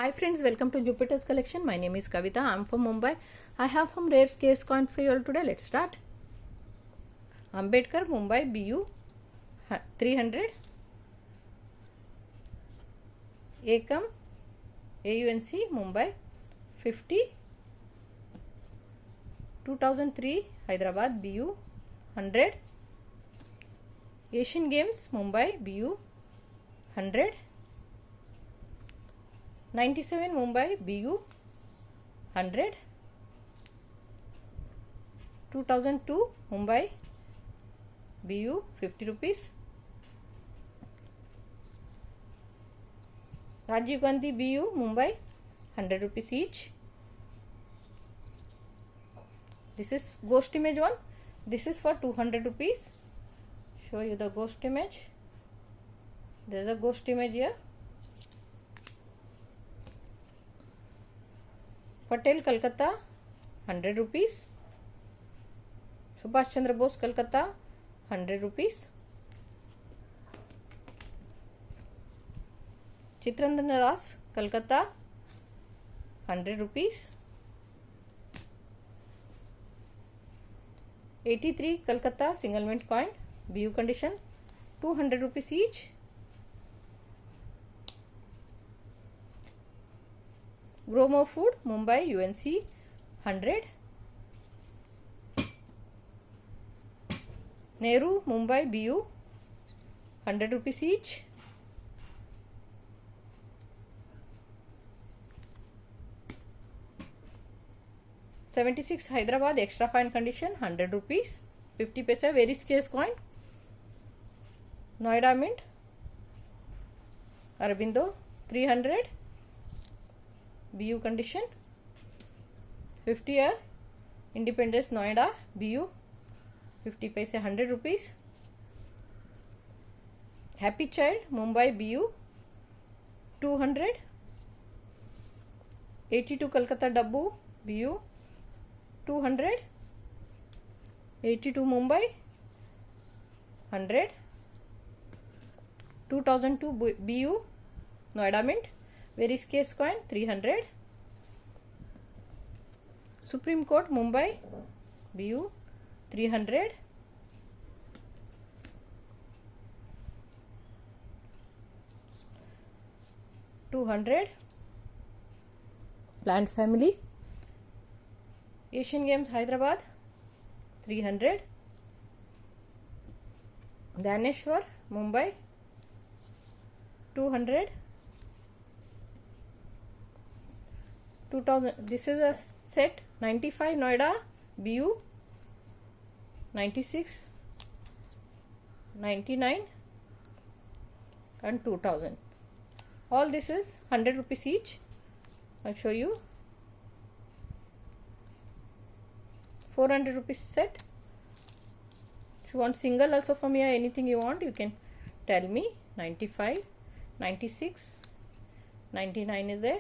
Hi friends, welcome to Jupiter's collection. My name is Kavita. I am from Mumbai. I have some rare scarce coin for you all today. Let's start. Ambedkar, Mumbai, BU 300. Ekam, AUNC, Mumbai 50. 2003, Hyderabad, BU 100. Asian Games, Mumbai, BU 100. 97 Mumbai, BU 100. 2002 Mumbai, BU 50 rupees. Rajiv Gandhi, BU Mumbai 100 rupees each. This is ghost image one. This is for 200 rupees. Show you the ghost image. There is a ghost image here. Patel, Kolkata 100 rupees. Subhash Chandra Bose, Kolkata 100 rupees. Chitrandana Das, Kolkata 100 rupees. 83 Kolkata single mint coin, BU condition, 200 rupees each. Gromo Food, Mumbai, UNC 100. Nehru, Mumbai, BU 100 rupees each. '76 Hyderabad extra fine condition, 100 rupees, 50 paisa, very scarce coin. Noida Mint, Arabindo 300, BU condition, 50 year, Independence Noida, BU 50 paise, 100 rupees. Happy Child, Mumbai, BU 200. 82 Kolkata Dabbu, BU 200. 82 Mumbai 100. 2002 BU Noida Mint, very scarce coin, 300. Supreme Court, Mumbai, BU 300. $200. Plant Family, Asian Games Hyderabad 300. Daneshwar, Mumbai 200. 2000. This is a set. 95 Noida, BU 96, 99 and 2000. All this is 100 rupees each. I'll show you. 400 rupees set. If you want single also from here, anything you want, you can tell me. 95, 96, 99 is there,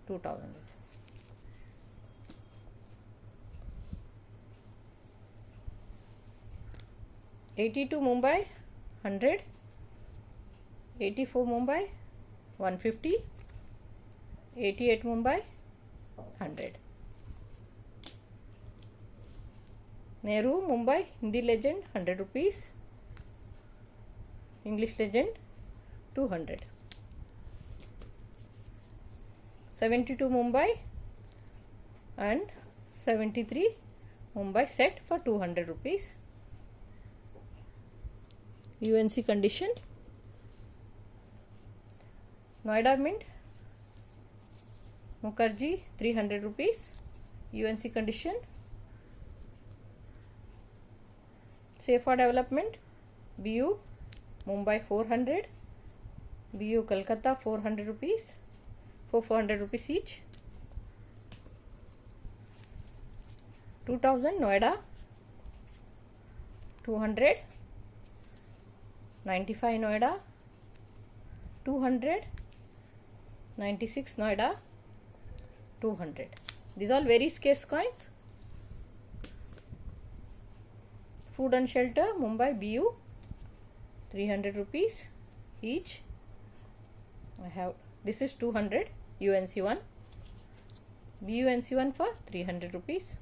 2000 is there. 82 Mumbai 100. 84 Mumbai 150. 88 Mumbai 100. Nehru, Mumbai, Hindi Legend 100 rupees. English Legend 200. 72 Mumbai and 73 Mumbai set for 200 rupees. UNC condition. Noida Mint, Mukherjee 300 rupees, UNC condition. Safer Development, BU Mumbai 400, BU Kolkata 400 rupees, for 400 rupees each. 2000 Noida 200. 95 Noida 200. 96 Noida 200. These are all very scarce coins. Food and Shelter, Mumbai, BU 300 rupees each. I have, this is 200. UNC1. BUNC1 for 300 rupees.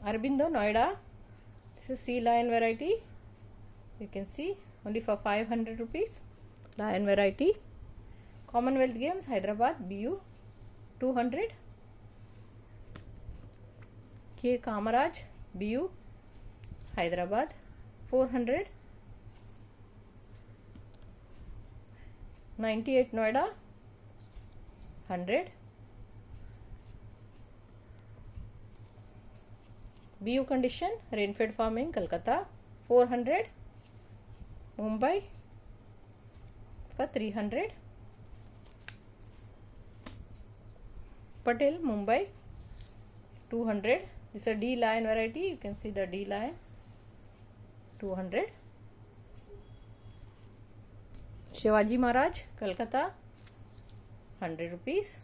Arbindo Noida. This is sea lion variety. You can see only for 500 rupees. Lion variety. Commonwealth Games Hyderabad BU 200. K Kamaraj BU Hyderabad 400. 98 Noida 100. BU condition Rainfed Farming Kolkata 400. Mumbai for 300. Patel Mumbai 200. This is a D lion variety. You can see the D lion 200. Shivaji Maharaj Kolkata 100 rupees.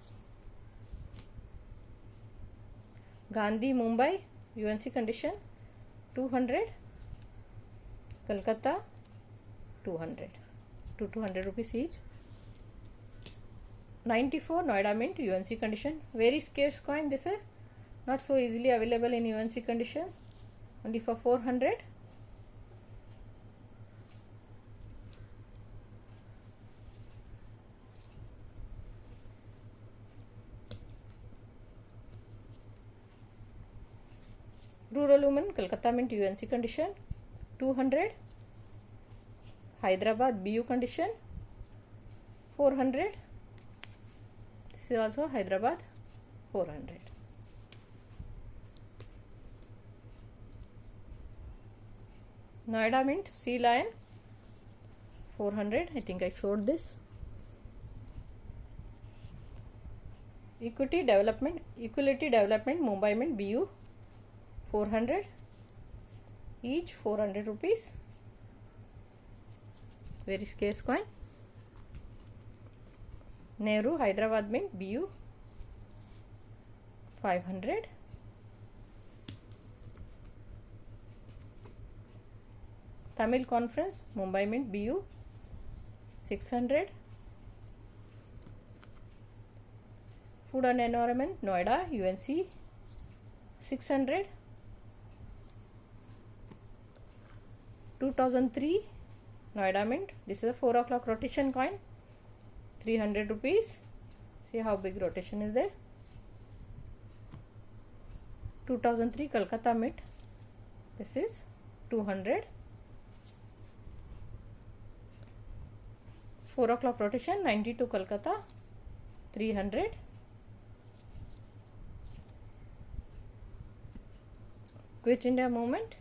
Gandhi Mumbai UNC condition 200. Kolkata 200 to 200 rupees each. 94 Noida Mint UNC condition, very scarce coin. This is not so easily available in UNC conditions, only for 400. Rural Woman Kolkata Mint UNC condition 200. Hyderabad BU condition 400. This is also Hyderabad 400. Noida Mint Sea Lion 400. I think I showed this. Equality Development Mumbai Mint BU 400. Each 400 rupees. Very scarce coin. Nehru Hyderabad Mint BU 500. Tamil Conference Mumbai Mint BU 600. Food and Environment Noida UNC 600. 2003 Noida Mint. This is a 4 o'clock rotation coin, 300 rupees. See how big rotation is there. 2003 Kolkata Mint. This is 200. 4 o'clock rotation, 92 Kolkata, 300. Quit India Movement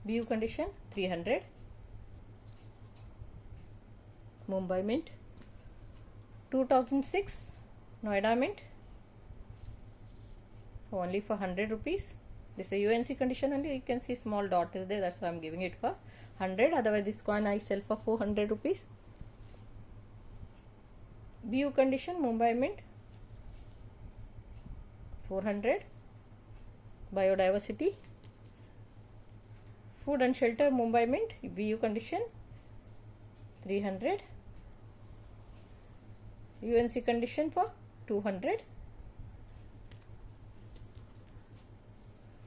BU condition 300. Mumbai Mint. 2006 Noida Mint only for 100 rupees. This is a UNC condition only. You can see small dot is there, that's why I am giving it for 100. Otherwise this coin I sell for 400 rupees. BU condition Mumbai Mint 400. Biodiversity. Food and Shelter Mumbai Mint BU condition 300. UNC condition for 200.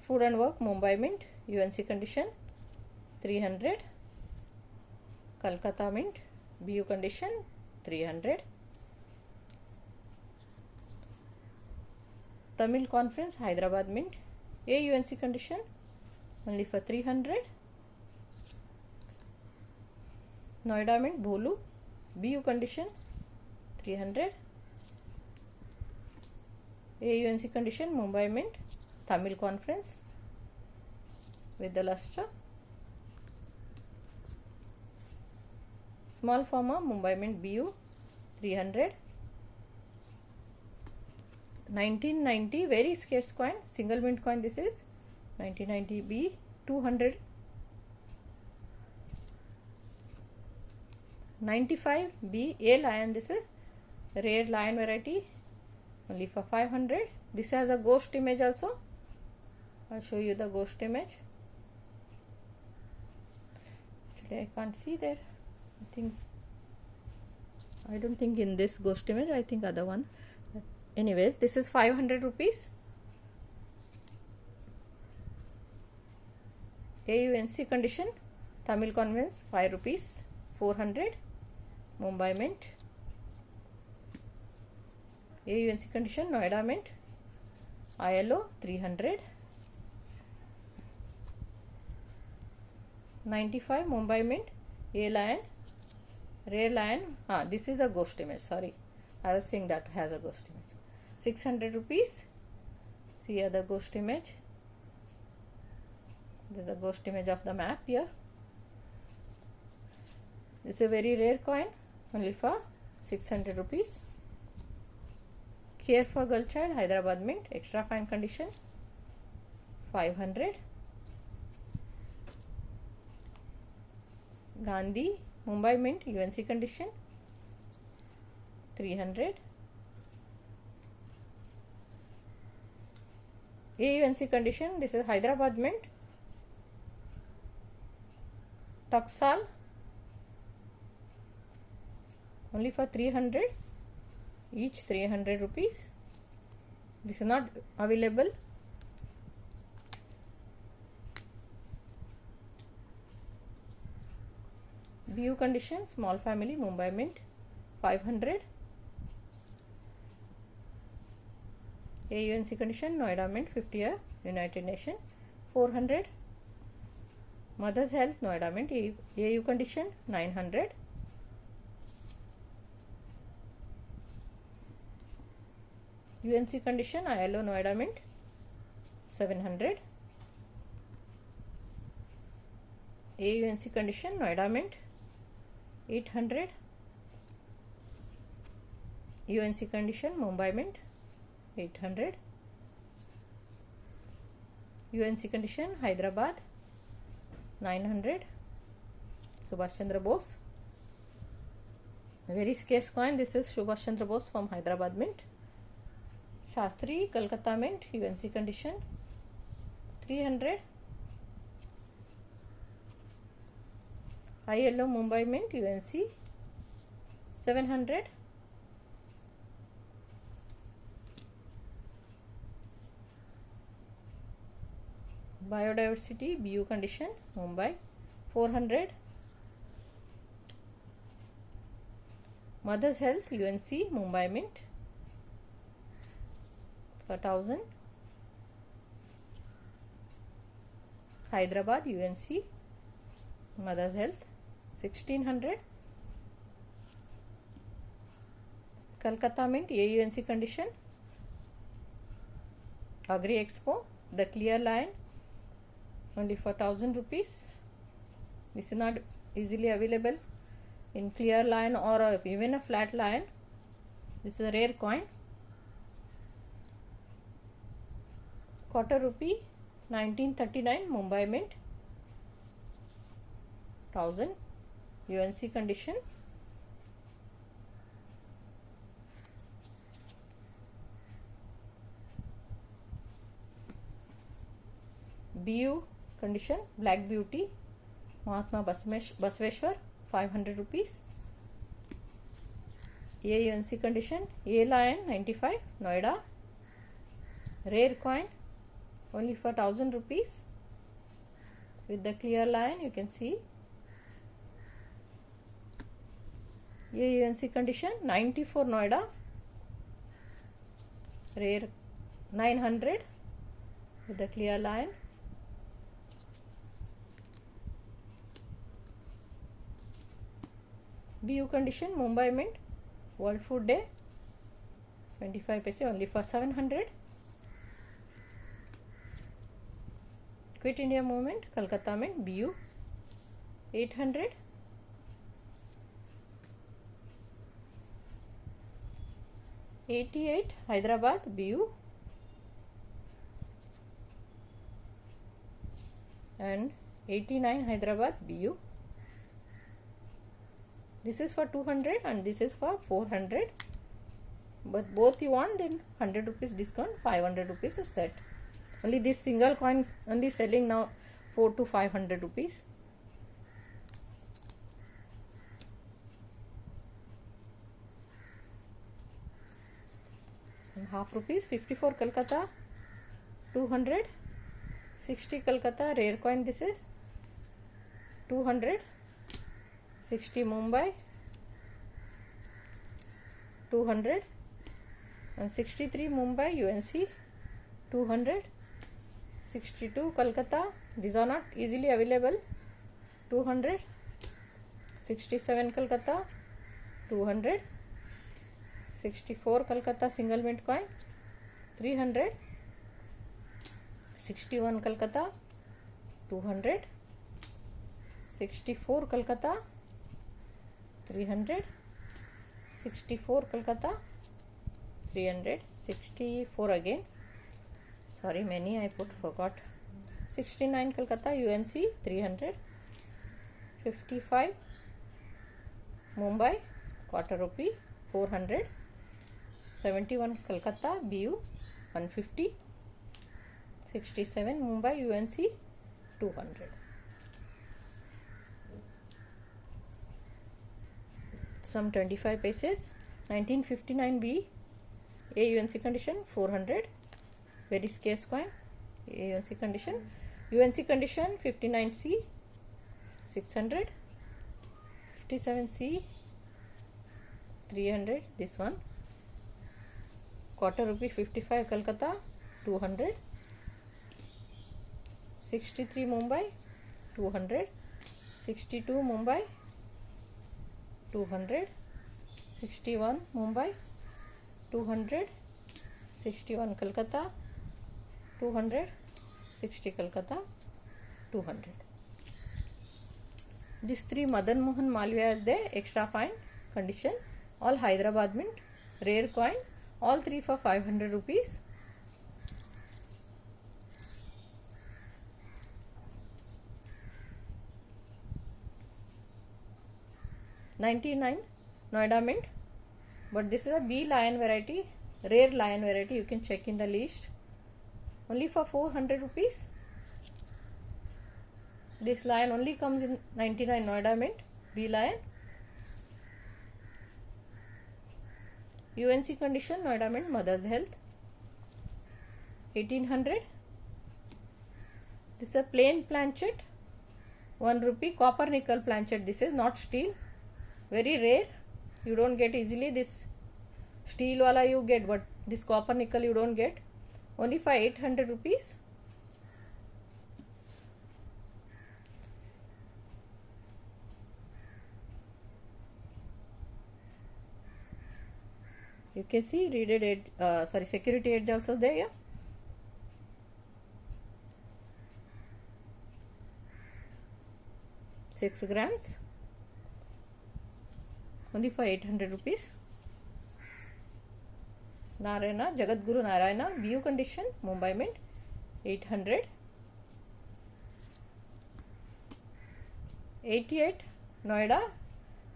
Food and Work Mumbai Mint UNC condition 300. Kolkata Mint BU condition 300. Tamil Conference Hyderabad Mint AUNC condition only for 300. Noida Mint Bholu BU condition 300. AUNC condition Mumbai Mint Tamil Conference with the lustre. Small Farmer Mumbai Mint BU 300. 1990 very scarce coin, single mint coin. This is 1990 B 200. 95 B A lion. This is rare lion variety only for 500. This has a ghost image also. I'll show you the ghost image. Actually I can't see there. I think I don't think in this ghost image, I think other one. Anyways, this is 500 rupees. AUNC condition, Tamil Convents 5 rupees, 400, Mumbai Mint. AUNC condition, Noida Mint, ILO 300, 95, Mumbai Mint, A Lion, Rare Lion. This is a ghost image, sorry, I was saying that has a ghost image. 600 rupees. See other ghost image. This is a ghost image of the map here. This is a very rare coin, only for 600 rupees. Care for Girl Child, Hyderabad Mint, extra fine condition, 500. Gandhi, Mumbai Mint, UNC condition, 300. AUNC condition, this is Hyderabad Mint, Taksal, only for 300, each 300 rupees. This is not available. BU condition, small family, Mumbai Mint, 500. AUNC condition, Noida Mint, 50 United Nation, 400. Mother's Health, Noida Mint, AU condition, 900. UNC condition, ILO Noida Mint, 700. AUNC condition, Noida Mint, 800. UNC condition, Mumbai Mint, 800. UNC condition, Hyderabad, 900. Subhash Chandra Bose, very scarce coin. This is Subhash Chandra Bose from Hyderabad Mint. Shastri, Kolkata Mint, UNC condition, 300. ILO Mumbai Mint, UNC, 700. Biodiversity, BU condition, Mumbai, 400. Mother's Health, UNC, Mumbai Mint, for 1000. Hyderabad, UNC, Mother's Health, 1600. Kolkata Mint, AUNC condition, Agri Expo, the clear line, only for 1000 rupees. This is not easily available in clear line or even a flat line. This is a rare coin. Quarter rupee, 1939, Mumbai Mint, 1000. UNC condition. BU condition, Black Beauty, Mahatma Basveshwar, 500 rupees. AUNC condition, A Lion, 95, Noida, rare coin, only for 1000 rupees. With the clear line, you can see. AUNC condition, 94, Noida, rare, 900, with the clear line. BU condition, Mumbai Mint, World Food Day, 25 paise, only for 700. Quit India Movement, Kolkata Mint, BU, 800. $88, Hyderabad, BU, and 89, Hyderabad, BU. This is for 200 and this is for 400, but both you want, then 100 rupees discount, 500 rupees a set. Only this single coins only selling now 400 to 500 rupees. half rupees. 54 Kolkata, 200. 60 Kolkata, rare coin this is, 200. 60 Mumbai, 200. And 63 Mumbai UNC, 200. 62 Kolkata, these are not easily available, 200. 67 Kolkata, 200. 64 Kolkata single mint coin, 300. 61 Kolkata, 200. 64 Kolkata, 300. 64 Kolkata, 300. 64 again, sorry many I forgot. 69 Kolkata UNC, 300. 55 Mumbai quarter rupee, 400. 71 Kolkata BU, 150. 67 Mumbai UNC, 200. Some 25 paces. 1959 B, A UNC condition, 400. Very scarce coin, A UNC condition. UNC condition 59 C, 600. 57 C, 300. This one quarter rupee, 55 Kolkata, 200. 63 Mumbai, 200. 62 Mumbai, 200. 61 Mumbai, 200. 61 Kolkata, 200. 60 Kolkata, 200. These three Madan Mohan Malviya is there, extra fine condition, all Hyderabad mint, rare coin, all three for 500 rupees. $99 Noida mint, but this is a B lion variety, rare lion variety, you can check in the list, only for 400 rupees. This lion only comes in 99 Noida mint, B lion. UNC condition, Noida mint, mother's health, 1800. This is a plain planchet, 1 rupee, copper nickel planchet, this is not steel, very rare, you don't get easily. This steel wala you get, but this copper nickel you don't get, only for 800 rupees. You can see readed edge, security edge also there, yeah. Six grams, only for 800 rupees. Narayana, Jagadguru Narayana, BU condition, Mumbai mint, 800. 88 Noida,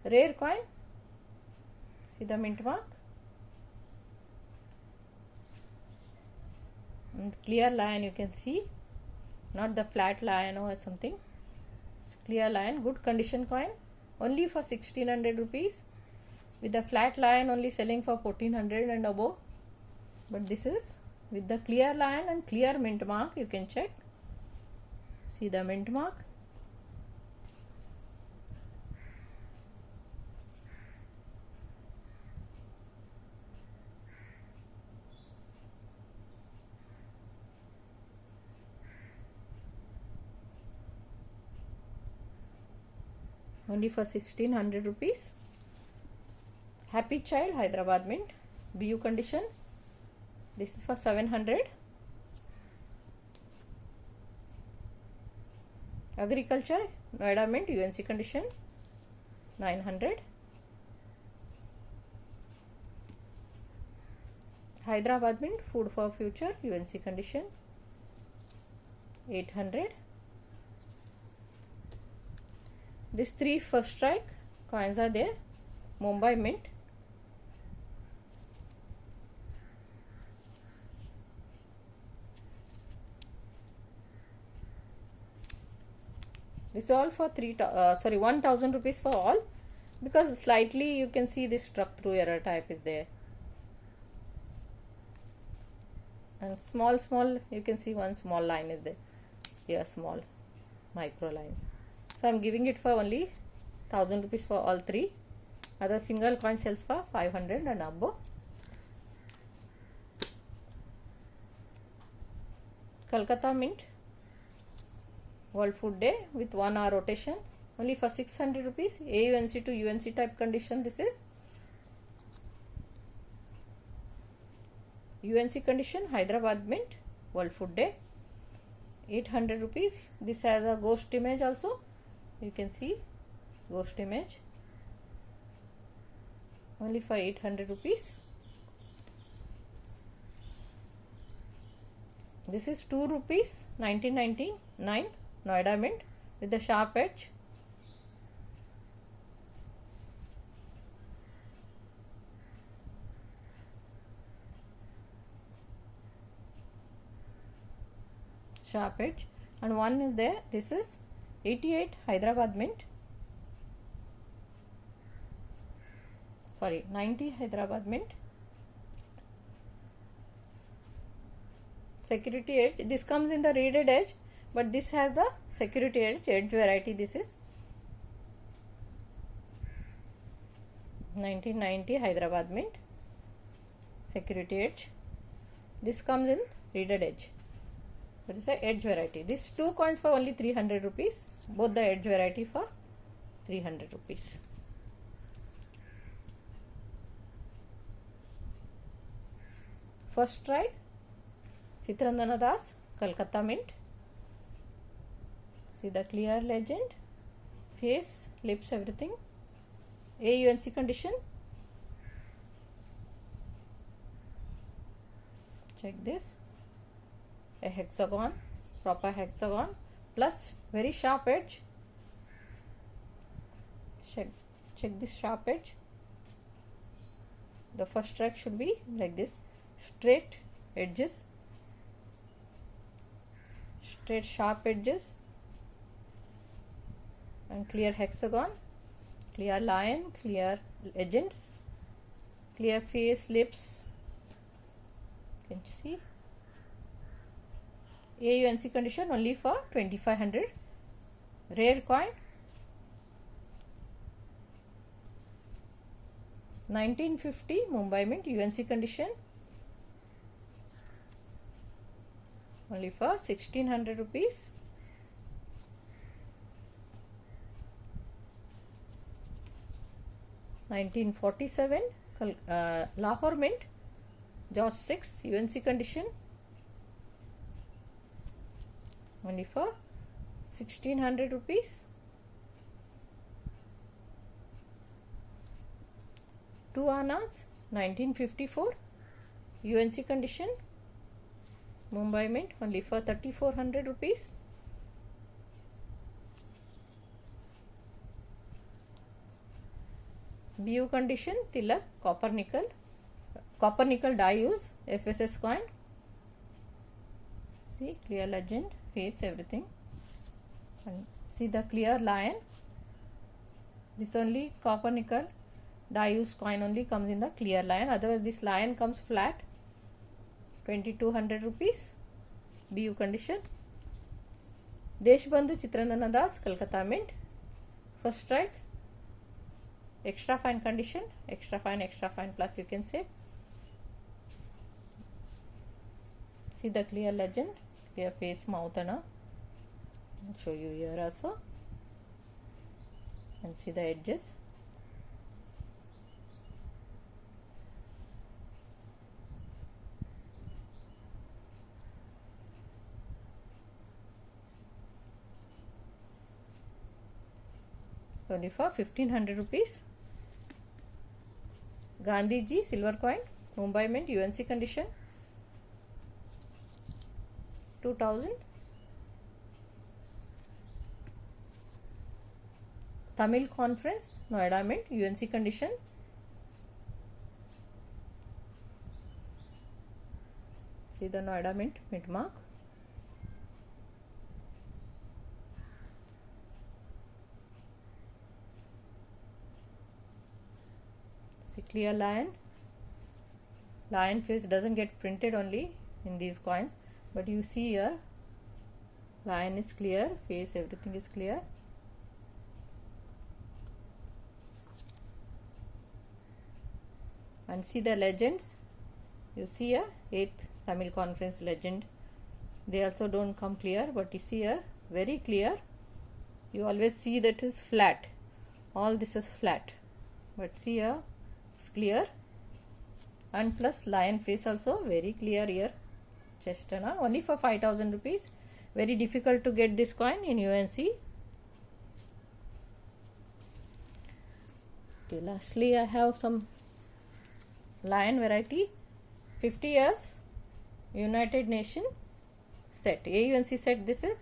rare coin, see the mint mark, and clear lion you can see, not the flat lion or something, it's clear lion, good condition coin, only for 1600 rupees, with the flat lion only selling for 1400 and above, but this is with the clear lion and clear mint mark, you can check, see the mint mark. Only for 1600 rupees. Happy Child, Hyderabad mint, BU condition, this is for 700. Agriculture, Noida mint, UNC condition, 900. Hyderabad mint, Food for Future, UNC condition, 800. These three first strike coins are there. Mumbai mint, this is all for 1000 rupees for all, because slightly you can see this struck through error type is there. and small you can see one small line is there here, small micro line. So I'm giving it for only 1000 rupees for all three. Other single coin sells for 500 and above. Kolkata Mint World Food Day with 1 hour rotation only for 600 rupees. AUNC to UNC type condition. This is UNC condition. Hyderabad Mint World Food Day 800 rupees. This has a ghost image also. You can see ghost image only for 800 rupees. This is 2 rupees 1999 Noida Mint with the sharp edge. Sharp edge, and one is there. This is 88 Hyderabad Mint. Sorry, 90 Hyderabad Mint. Security edge. This comes in the reeded edge, but this has the security edge variety. This is 1990 Hyderabad Mint. Security edge. This comes in reeded edge. That is the edge variety. These two coins for only 300 rupees. Both the edge variety for 300 rupees. First strike Chitrandana Das Kolkata Mint. See the clear legend, face, lips, everything. AUNC condition. Check this. A hexagon, proper hexagon, plus very sharp edge. Check this sharp edge. The first strike should be like this, straight edges, straight sharp edges, and clear hexagon, clear lion, clear legends, clear face, lips. Can you see? AUNC condition only for 2500. Rare coin 1950 Mumbai Mint UNC condition only for 1600 rupees. (1947) Lahore Mint George 6 UNC condition only for 1600 rupees. 2 annas 1954 UNC condition Mumbai Mint only for 3400 rupees. BU condition Tilak copper nickel die use FSS coin. See clear legend, face, everything, and see the clear lion. This only copper nickel die use coin only comes in the clear lion, otherwise this lion comes flat. 2200 rupees. BU condition. Deshbandhu Chitrandana Das Kolkata Mint. First strike extra fine condition, extra fine plus you can say. See the clear legend, clear face, mouth, and I'll show you here also, and see the edges. Only for 1500 rupees. Gandhiji silver coin Mumbai Mint UNC condition 2000. Tamil Conference Noida Mint UNC condition see the Noida Mint mark. See clear lion face doesn't get printed only, in these coins, but you see here lion is clear, face, everything is clear. And see the legends. You see a 8th Tamil Conference legend. They also don't come clear, but you see here very clear. You always see that is flat. All this is flat, but see here it's clear. And plus lion face also very clear here. Chest only for 5,000 rupees. Very difficult to get this coin in UNC. Okay, lastly I have some lion variety, 50 years United Nation set, AUNC set. This is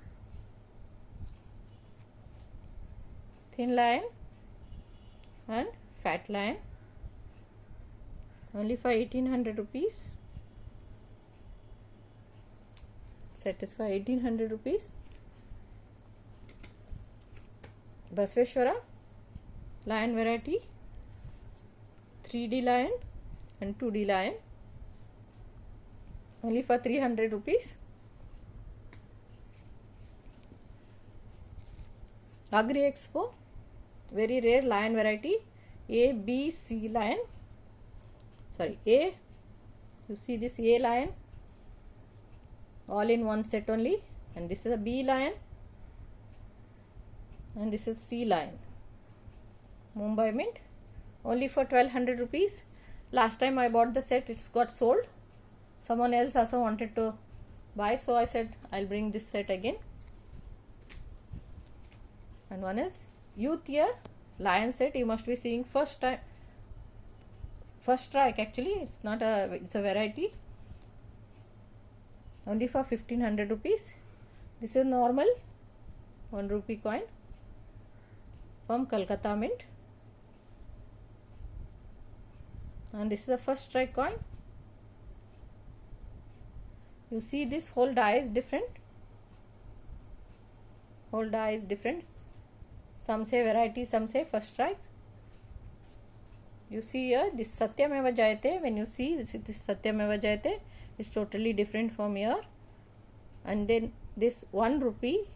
thin lion and fat lion, only for 1800 rupees. Set is for 1800 rupees. Basveshwara lion variety, 3D lion and 2D lion, only for 300 rupees. Agri Expo, very rare lion variety, A, B, C lion. Sorry, A, you see this A lion, all in one set only, and this is a B lion, and this is C lion. Mumbai Mint, only for 1200 rupees. Last time I bought the set, it's got sold. Someone else also wanted to buy, so I said I'll bring this set again. And one is Youth Year lion set. You must be seeing first strike actually. It's not a, it's a variety. Only for 1500 rupees. This is normal 1 rupee coin from Calcutta Mint. And this is the first strike coin. You see this whole die is different. Whole die is different. Some say variety, some say first strike. You see here this Satyameva Jayate. When you see this Satyameva Jayate is totally different from here. And then this 1 rupee,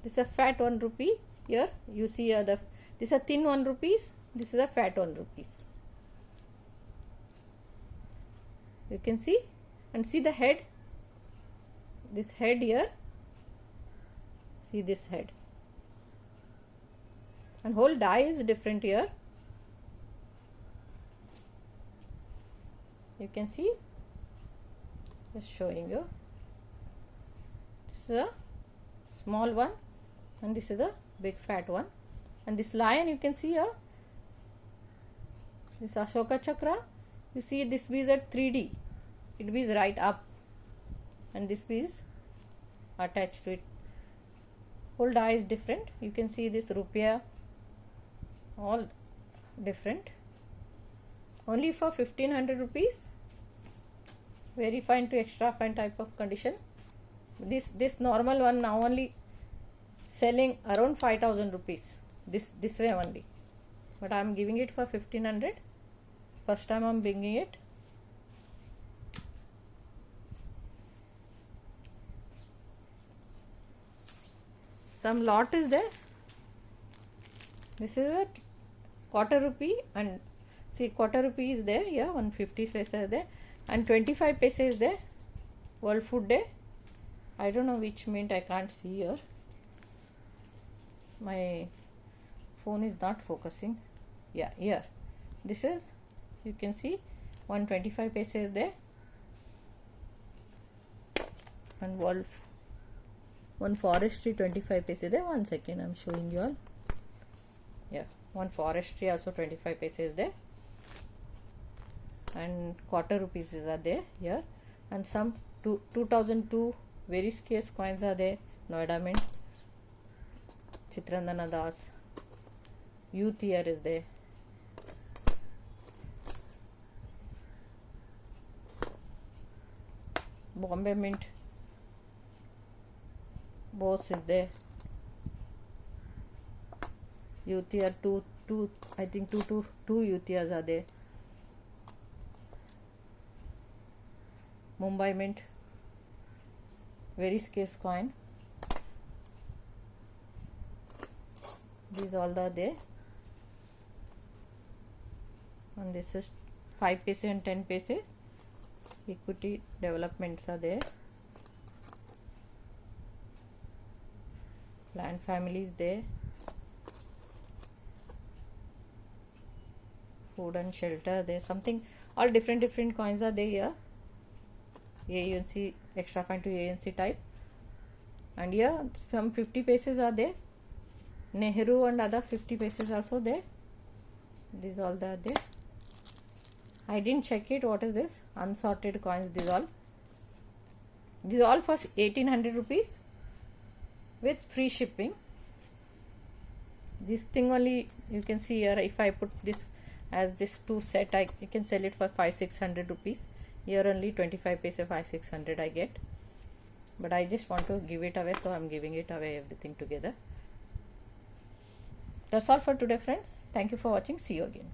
this is a fat 1 rupee. Here you see here this is a thin 1 rupees. This is a fat 1 rupees. You can see, and see the head. This head here. See this head. And whole die is different here. You can see. Just showing you. This is a small one, and this is a big fat one. And this lion you can see here. This Ashoka Chakra. You see this is at 3D. It is right up, and this is attached to it. Whole die is different. You can see this rupiah, all different. Only for 1500 rupees. Very fine to extra fine type of condition. This normal one now only selling around 5000 rupees. This way only, but I am giving it for 1500. First time I am bringing it. Some lot is there. This is a quarter rupee, and see quarter rupee is there. Yeah, 150 paise is there, and 25 paise is there. World Food Day. I don't know which mint, I can't see here. My phone is not focusing. Yeah, here. This is, you can see 125 paise is there, and one forestry 25 paise is there. 1 second, I'm showing you all. Yeah, one forestry also 25 paise is there, and quarter rupees are there here, and some 2002 very scarce coins are there. Noida Mint, Chitrandana Das, Youth Year is there. Bombay Mint, Bose is there. Youth Year two I think two Youth Years are there. Mumbai Mint, very scarce coin. These all are there, and this is 5 paise and 10 paise. Equity developments are there. Land families there. Food and shelter there. Something, all different coins are there here. AUNC, extra fine to ANC type. And here some 50 pieces are there. Nehru and other 50 pieces also there. These all are there. I didn't check it. What is this? Unsorted coins. These all for 1800 rupees with free shipping. This thing only you can see here. If I put this as this 2 set, I can sell it for 500-600 rupees. Here only 25 paise 500-600 I get. But I just want to give it away, so I'm giving it away everything together. That's all for today, friends. Thank you for watching. See you again.